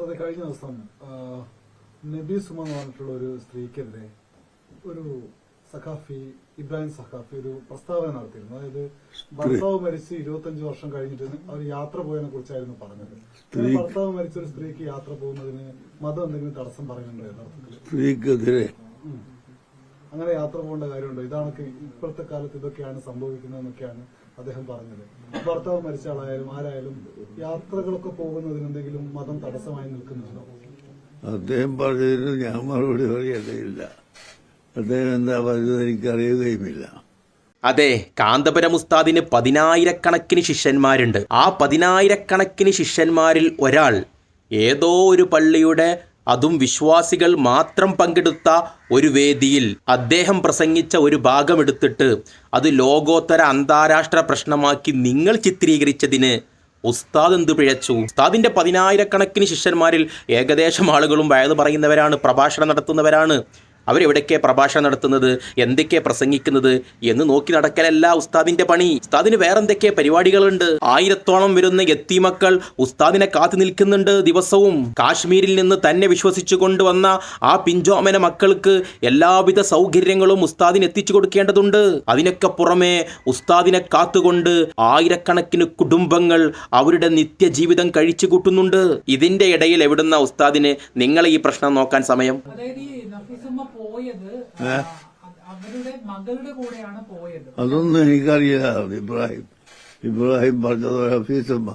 അത് കഴിഞ്ഞ ദിവസം നബി സുമ എന്ന് പറഞ്ഞിട്ടുള്ള ഒരു സ്ത്രീക്കെതിരെ ഒരു സഖാഫി ഇബ്രാഹിം സഖാഫി ഒരു പ്രസ്താവന നടത്തിയിരുന്നു. അതായത് ഭർത്താവ് മരിച്ച് 25 വർഷം കഴിഞ്ഞിട്ട് അവർ യാത്ര പോയതിനെ കുറിച്ചായിരുന്നു പറഞ്ഞത്. ഭർത്താവ് മരിച്ച ഒരു സ്ത്രീക്ക് യാത്ര പോകുന്നതിന് മതം എന്തെങ്കിലും തടസ്സം പറയുന്നുണ്ടോ? യഥാർത്ഥത്തിൽ അങ്ങനെ യാത്ര പോകേണ്ട കാര്യമുണ്ടോ? ഇതാണ് ഇപ്പോഴത്തെ കാലത്ത് ഇതൊക്കെയാണ് സംഭവിക്കുന്നതെന്നൊക്കെയാണ് അദ്ദേഹം പറഞ്ഞത്. ഭർത്താവ് മരിച്ച ആളായാലും ആരായാലും യാത്രകളൊക്കെ പോകുന്നതിന് എന്തെങ്കിലും മതം തടസ്സമായി നിൽക്കുന്നുണ്ടോ? അദ്ദേഹം പറഞ്ഞതിന് ഞാൻ മറുപടി പറയേണ്ടതില്ല. അദ്ദേഹം എന്താ പറഞ്ഞത് എനിക്കറിയുകയുമില്ല. അതെ, കാന്തപുരം ഉസ്താദിന് 10,000-കണക്കിന് ശിഷ്യന്മാരുണ്ട്. ആ 10,000-കണക്കിന് ശിഷ്യന്മാരിൽ ഒരാൾ ഏതോ ഒരു പള്ളിയുടെ, അതും വിശ്വാസികൾ മാത്രം പങ്കെടുത്ത ഒരു വേദിയിൽ അദ്ദേഹം പ്രസംഗിച്ച ഒരു ഭാഗമെടുത്തിട്ട് അത് ലോകോത്തര അന്താരാഷ്ട്ര പ്രശ്നമാക്കി നിങ്ങൾ ചിത്രീകരിച്ചതിന് ഉസ്താദ് എന്ത് പിഴച്ചു? ഉസ്താദിൻ്റെ 10,000-കണക്കിന് ശിഷ്യന്മാരിൽ ഏകദേശം ആളുകളും വയത് പറയുന്നവരാണ്, പ്രഭാഷണം നടത്തുന്നവരാണ്. അവരെവിടൊക്കെ പ്രഭാഷണം നടത്തുന്നത്, എന്തൊക്കെ പ്രസംഗിക്കുന്നത് എന്ന് നോക്കി നടക്കലല്ല ഉസ്താദിന്റെ പണി. ഉസ്താദിന് വേറെന്തൊക്കെ പരിപാടികളുണ്ട്. 1000-ഓളം വരുന്ന യത്തീമക്കൾ ഉസ്താദിനെ കാത്തു നിൽക്കുന്നുണ്ട് ദിവസവും. കാശ്മീരിൽ നിന്ന് തന്നെ വിശ്വസിച്ചു കൊണ്ടുവന്ന ആ പിഞ്ചോമന മക്കൾക്ക് എല്ലാവിധ സൗകര്യങ്ങളും ഉസ്താദിന് എത്തിച്ചു കൊടുക്കേണ്ടതുണ്ട്. അതിനൊക്കെ പുറമെ ഉസ്താദിനെ കാത്തുകൊണ്ട് 1000-കണക്കിന് കുടുംബങ്ങൾ അവരുടെ നിത്യജീവിതം കഴിച്ചു കൂട്ടുന്നുണ്ട്. ഇതിന്റെ ഇടയിൽ എവിടുന്ന ഉസ്താദിന് നിങ്ങളെ ഈ പ്രശ്നം നോക്കാൻ സമയം? അതൊന്നും എനിക്കറിയില്ല. ഇബ്രാഹിം പറഞ്ഞത് ഹഫീസമ്മ,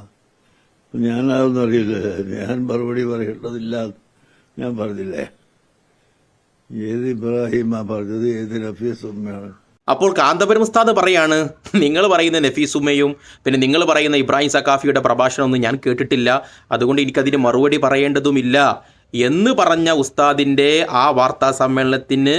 ഞാനതൊന്നും അറിയില്ല. ഞാൻ മറുപടി പറയേണ്ടതില്ല. ഞാൻ പറഞ്ഞില്ലേ, ഏത് ഇബ്രാഹിമാ പറഞ്ഞത്, ഏത് നഫീസുമ്മയാണ്? അപ്പോൾ കാന്തപുരം ഉസ്താദ് പറയാണ്, നിങ്ങൾ പറയുന്ന നഫീസുമ്മയും പിന്നെ നിങ്ങൾ പറയുന്ന ഇബ്രാഹിം സഖാഫിയുടെ പ്രഭാഷണമൊന്നും ഞാൻ കേട്ടിട്ടില്ല, അതുകൊണ്ട് എനിക്കതിന് മറുപടി പറയേണ്ടതുമില്ല എന്ന് പറഞ്ഞ ഉസ്താദിൻ്റെ ആ വാർത്താ സമ്മേളനത്തിന്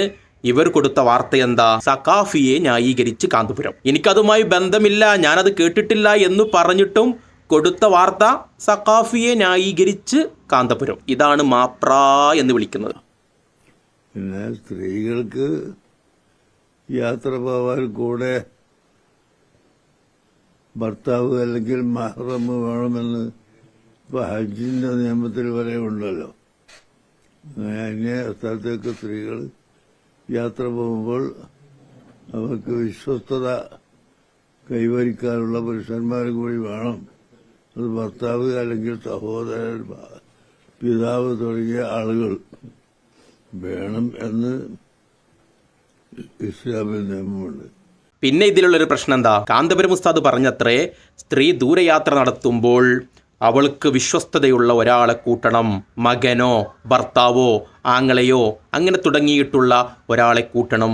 ഇവർ കൊടുത്ത വാർത്ത എന്താ? സഖാഫിയെ ന്യായീകരിച്ച് കാന്തപുരം. എനിക്കതുമായി ബന്ധമില്ല, ഞാനത് കേട്ടിട്ടില്ല എന്ന് പറഞ്ഞിട്ടും കൊടുത്ത വാർത്ത സഖാഫിയെ ന്യായീകരിച്ച് കാന്തപുരം. ഇതാണ് മാപ്ര എന്ന് വിളിക്കുന്നത്. പിന്നെ സ്ത്രീകൾക്ക് യാത്ര പോവാൻ കൂടെ ഭർത്താവ് അല്ലെങ്കിൽ മഹ്റം വേണമെന്ന് ഇപ്പൊ ഹജ്ജിന്റെ നിയമത്തിൽ വരെ ഉണ്ടല്ലോ. അന്യ സ്ഥലത്തേക്ക് സ്ത്രീകൾ യാത്ര പോകുമ്പോൾ അവർക്ക് വിശ്വസ്തത കൈവരിക്കാനുള്ള പുരുഷന്മാർ കൂടി വേണം. അത് ഭർത്താവ് അല്ലെങ്കിൽ സഹോദരൻ, പിതാവ് തുടങ്ങിയ ആളുകൾ വേണം എന്ന് ഇസ്ലാമിൽ നിയമമുണ്ട്. പിന്നെ ഇതിലുള്ളൊരു പ്രശ്നം എന്താ? കാന്തപുരം ഉസ്താദ് പറഞ്ഞത്രേ, സ്ത്രീ ദൂരയാത്ര നടത്തുമ്പോൾ അവൾക്ക് വിശ്വസ്തതയുള്ള ഒരാളെ കൂട്ടണം. മകനോ ഭർത്താവോ ആങ്ങളെയോ അങ്ങനെ തുടങ്ങിയിട്ടുള്ള ഒരാളെ കൂട്ടണം.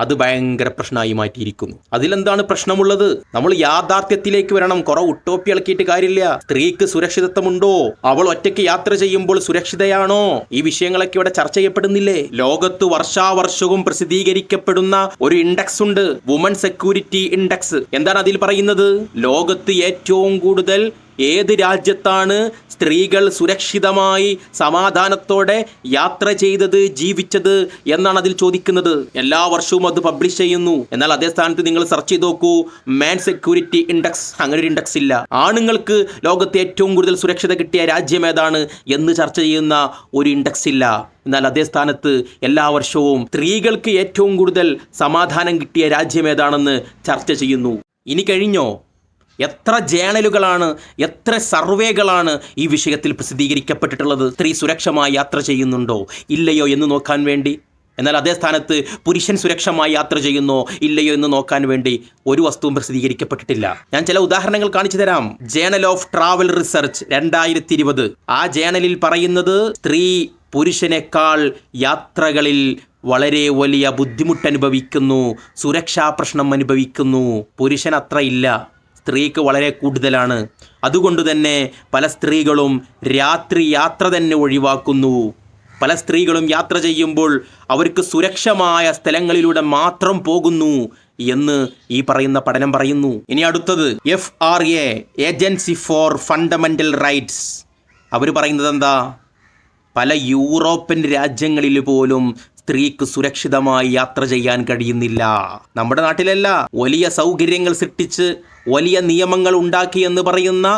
അത് ഭയങ്കര പ്രശ്നമായി മാറ്റിയിരിക്കുന്നു. അതിലെന്താണ് പ്രശ്നമുള്ളത്? നമ്മൾ യാഥാർത്ഥ്യത്തിലേക്ക് വരണം. കുറെ ഉട്ടോപ്പി ഇളക്കിയിട്ട് കാര്യമില്ല. സ്ത്രീക്ക് സുരക്ഷിതത്വമുണ്ടോ? അവൾ ഒറ്റയ്ക്ക് യാത്ര ചെയ്യുമ്പോൾ സുരക്ഷിതയാണോ? ഈ വിഷയങ്ങളൊക്കെ ഇവിടെ ചർച്ച ചെയ്യപ്പെടുന്നില്ലേ? ലോകത്ത് വർഷാവർഷവും പ്രസിദ്ധീകരിക്കപ്പെടുന്ന ഒരു ഇൻഡെക്സ് ഉണ്ട്, വുമൺ സെക്യൂരിറ്റി ഇൻഡെക്സ്. എന്താണ് അതിൽ പറയുന്നത്? ലോകത്ത് ഏറ്റവും കൂടുതൽ ഏത് രാജ്യത്താണ് സ്ത്രീകൾ സുരക്ഷിതമായി സമാധാനത്തോടെ യാത്ര ചെയ്തത്, ജീവിച്ചത് എന്നാണ് അതിൽ ചോദിക്കുന്നത്. എല്ലാ വർഷവും അത് പബ്ലിഷ് ചെയ്യുന്നു. എന്നാൽ അതേ സ്ഥാനത്ത് നിങ്ങൾ സെർച്ച് ചെയ്ത് നോക്കൂ, മാൻ സെക്യൂരിറ്റി ഇൻഡെക്സ്, അങ്ങനെ ഒരു ഇൻഡെക്സ് ഇല്ല. ആണുങ്ങൾക്ക് ലോകത്ത് ഏറ്റവും കൂടുതൽ സുരക്ഷത കിട്ടിയ രാജ്യം ഏതാണ് എന്ന് ചർച്ച ചെയ്യുന്ന ഒരു ഇൻഡെക്സ് ഇല്ല. എന്നാൽ അതേ സ്ഥാനത്ത് എല്ലാ വർഷവും സ്ത്രീകൾക്ക് ഏറ്റവും കൂടുതൽ സമാധാനം കിട്ടിയ രാജ്യം ഏതാണെന്ന് ചർച്ച ചെയ്യുന്നു. ഇനി കഴിഞ്ഞോ? എത്ര ജേണലുകളാണ്, എത്ര സർവേകളാണ് ഈ വിഷയത്തിൽ പ്രസിദ്ധീകരിക്കപ്പെട്ടിട്ടുള്ളത്? സ്ത്രീ സുരക്ഷമായി യാത്ര ചെയ്യുന്നുണ്ടോ ഇല്ലയോ എന്ന് നോക്കാൻ വേണ്ടി. എന്നാൽ അതേ സ്ഥാനത്ത് പുരുഷൻ സുരക്ഷമായി യാത്ര ചെയ്യുന്നോ ഇല്ലയോ എന്ന് നോക്കാൻ വേണ്ടി ഒരു വസ്തുവും പ്രസിദ്ധീകരിക്കപ്പെട്ടിട്ടില്ല. ഞാൻ ചില ഉദാഹരണങ്ങൾ കാണിച്ചു തരാം. ജേണൽ ഓഫ് ട്രാവൽ റിസർച്ച് 2020, ആ ജേണലിൽ പറയുന്നത് സ്ത്രീ പുരുഷനേക്കാൾ യാത്രകളിൽ വളരെ വലിയ ബുദ്ധിമുട്ടനുഭവിക്കുന്നു, സുരക്ഷാ പ്രശ്നം അനുഭവിക്കുന്നു. പുരുഷൻ അത്ര ഇല്ല, സ്ത്രീക്ക് വളരെ കൂടുതലാണ്. അതുകൊണ്ട് തന്നെ പല സ്ത്രീകളും രാത്രി യാത്ര തന്നെ ഒഴിവാക്കുന്നു. പല സ്ത്രീകളും യാത്ര ചെയ്യുമ്പോൾ അവർക്ക് സുരക്ഷമായ സ്ഥലങ്ങളിലൂടെ മാത്രം പോകുന്നു എന്ന് ഈ പറയുന്ന പഠനം പറയുന്നു. ഇനി അടുത്തത് FRA, agency for fundamental rights. അവർ പറയുന്നത് എന്താ? പല യൂറോപ്യൻ രാജ്യങ്ങളിൽ പോലും സ്ത്രീക്ക് സുരക്ഷിതമായി യാത്ര ചെയ്യാൻ കഴിയുന്നില്ല. നമ്മുടെ നാട്ടിലല്ല, വലിയ സൗകര്യങ്ങൾ സൃഷ്ടിച്ച് വലിയ നിയമങ്ങൾ ഉണ്ടാക്കി എന്ന് പറയുന്ന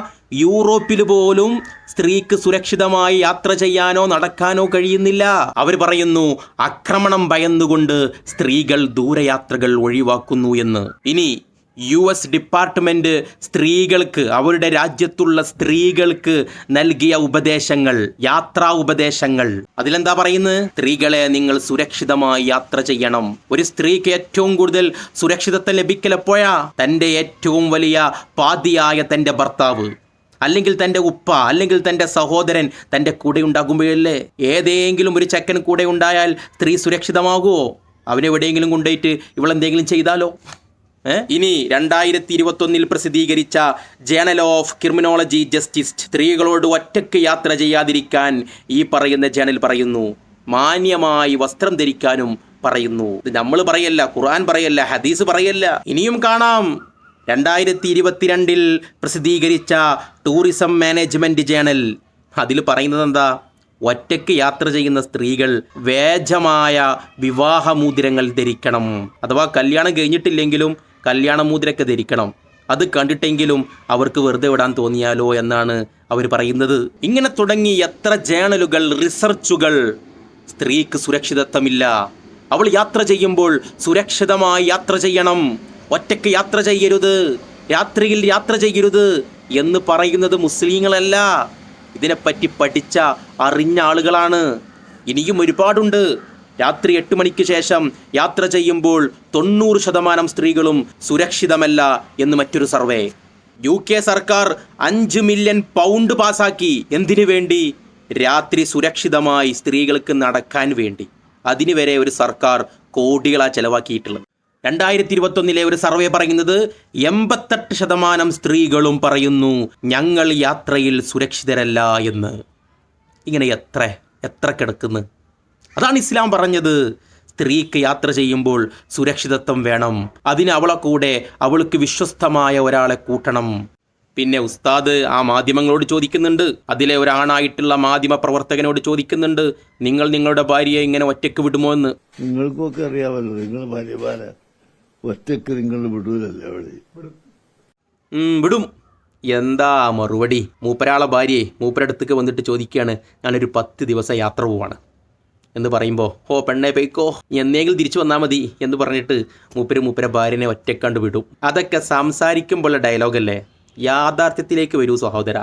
യൂറോപ്പിൽ പോലും സ്ത്രീക്ക് സുരക്ഷിതമായി യാത്ര ചെയ്യാനോ നടക്കാനോ കഴിയുന്നില്ല. അവർ പറയുന്നു ആക്രമണം ഭയന്നുകൊണ്ട് സ്ത്രീകൾ ദൂരയാത്രകൾ ഒഴിവാക്കുന്നു എന്ന്. ഇനി US ഡിപ്പാർട്ട്മെന്റ് സ്ത്രീകൾക്ക്, അവരുടെ രാജ്യത്തുള്ള സ്ത്രീകൾക്ക് നൽകിയ ഉപദേശങ്ങൾ, യാത്രാ ഉപദേശങ്ങൾ, അതിലെന്താ പറയുന്നത്? സ്ത്രീകളെ നിങ്ങൾ സുരക്ഷിതമായി യാത്ര ചെയ്യണം. ഒരു സ്ത്രീക്ക് ഏറ്റവും കൂടുതൽ സുരക്ഷിതത്വം ലഭിക്കൽ എപ്പോഴാ? തൻ്റെ ഏറ്റവും വലിയ പാതിയായ തൻ്റെ ഭർത്താവ്, അല്ലെങ്കിൽ തൻ്റെ ഉപ്പ, അല്ലെങ്കിൽ തൻ്റെ സഹോദരൻ തൻ്റെ കൂടെ ഉണ്ടാകുമ്പോഴല്ലേ. ഏതെങ്കിലും ഒരു ചെക്കൻ കൂടെ ഉണ്ടായാൽ സ്ത്രീ സുരക്ഷിതമാകുമോ? അവനെവിടെയെങ്കിലും കൊണ്ടുപോയിട്ട് ഇവളെന്തെങ്കിലും ചെയ്താലോ? ഇനി 2021 പ്രസിദ്ധീകരിച്ച ജേണൽ ഓഫ് ക്രിമിനോളജി ജസ്റ്റിസ് സ്ത്രീകളോട് ഒറ്റയ്ക്ക് യാത്ര ചെയ്യാതിരിക്കാൻ ഈ പറയുന്ന ജേണൽ പറയുന്നു. മാന്യമായി വസ്ത്രം ധരിക്കാനും പറയുന്നു. ഇത് നമ്മൾ പറയല്ല, ഖുർആൻ പറയല്ല, ഹദീസ് പറയല്ല. ഇനിയും കാണാം 2022 പ്രസിദ്ധീകരിച്ച ടൂറിസം മാനേജ്മെന്റ് ജേണൽ. അതിൽ പറയുന്നത് എന്താ? ഒറ്റയ്ക്ക് യാത്ര ചെയ്യുന്ന സ്ത്രീകൾ വേജമായ വിവാഹമോതിരങ്ങൾ ധരിക്കണം. അഥവാ കല്യാണം കഴിഞ്ഞിട്ടില്ലെങ്കിലും കല്യാണമോതിരൊക്കെ ധരിക്കണം. അത് കണ്ടിട്ടെങ്കിലും അവർക്ക് വെറുതെ വിടാൻ തോന്നിയാലോ എന്നാണ് അവർ പറയുന്നത്. ഇങ്ങനെ തുടങ്ങി എത്ര ജേണലുകൾ, റിസർച്ചുകൾ. സ്ത്രീക്ക് സുരക്ഷിതത്വമില്ല. അവൾ യാത്ര ചെയ്യുമ്പോൾ സുരക്ഷിതമായി യാത്ര ചെയ്യണം, ഒറ്റയ്ക്ക് യാത്ര ചെയ്യരുത്, രാത്രിയിൽ യാത്ര ചെയ്യരുത് എന്ന് പറയുന്നത് മുസ്ലിങ്ങളല്ല, ഇതിനെപ്പറ്റി പഠിച്ച അറിഞ്ഞ ആളുകളാണ്. ഇനിയും ഒരുപാടുണ്ട്. രാത്രി 8 മണിക്ക് ശേഷം യാത്ര ചെയ്യുമ്പോൾ 90% സ്ത്രീകളും സുരക്ഷിതമല്ല എന്ന് മറ്റൊരു സർവേ. UK സർക്കാർ 5 മില്യൺ പൗണ്ട് പാസാക്കി. എന്തിനു വേണ്ടി? രാത്രി സുരക്ഷിതമായി സ്ത്രീകൾക്ക് നടക്കാൻ വേണ്ടി. അതിന് വരെ ഒരു സർക്കാർ കോടികളാണ് ചെലവാക്കിയിട്ടുള്ളത്. 2021 ഒരു സർവേ പറയുന്നത് 88% സ്ത്രീകളും പറയുന്നു ഞങ്ങൾ യാത്രയിൽ സുരക്ഷിതരല്ല എന്ന്. ഇങ്ങനെ എത്ര കിടക്കുന്നു. അതാണ് ഇസ്ലാം പറഞ്ഞത്. സ്ത്രീക്ക് യാത്ര ചെയ്യുമ്പോൾ സുരക്ഷിതത്വം വേണം. അതിന് അവളെ കൂടെ അവൾക്ക് വിശ്വസ്തമായ ഒരാളെ കൂട്ടണം. പിന്നെ ഉസ്താദ് ആ മാധ്യമങ്ങളോട് ചോദിക്കുന്നുണ്ട്, അതിലെ ഒരാണായിട്ടുള്ള മാധ്യമ പ്രവർത്തകനോട് ചോദിക്കുന്നുണ്ട്, നിങ്ങൾ നിങ്ങളുടെ ഭാര്യയെ ഇങ്ങനെ ഒറ്റയ്ക്ക് വിടുമോ എന്ന്. നിങ്ങൾക്കൊക്കെ അറിയാമല്ലോ, നിങ്ങൾ ഭാര്യമാരെ ഒറ്റയ്ക്ക് നിങ്ങൾ വിടൂലല്ലേ അവിടെ? വിടും. എന്താ മറുപടി? മൂപ്പരാളെ ഭാര്യയെ മൂപ്പരടുത്തേക്ക് വന്നിട്ട് ചോദിക്കുകയാണ്, ഞാനൊരു 10 ദിവസം യാത്ര പോവാണ് എന്ന് പറയുമ്പോൾ, ഓ പെണ്ണെ പോയിക്കോ, എന്നെങ്കിലും തിരിച്ചു വന്നാൽ മതി എന്ന് പറഞ്ഞിട്ട് മൂപ്പരെ ഭാര്യനെ ഒറ്റക്കാണ്ട് വിടും. അതൊക്കെ സംസാരിക്കുമ്പോഴുള്ള ഡയലോഗല്ലേ, യാഥാർത്ഥ്യത്തിലേക്ക് വരൂ സഹോദര.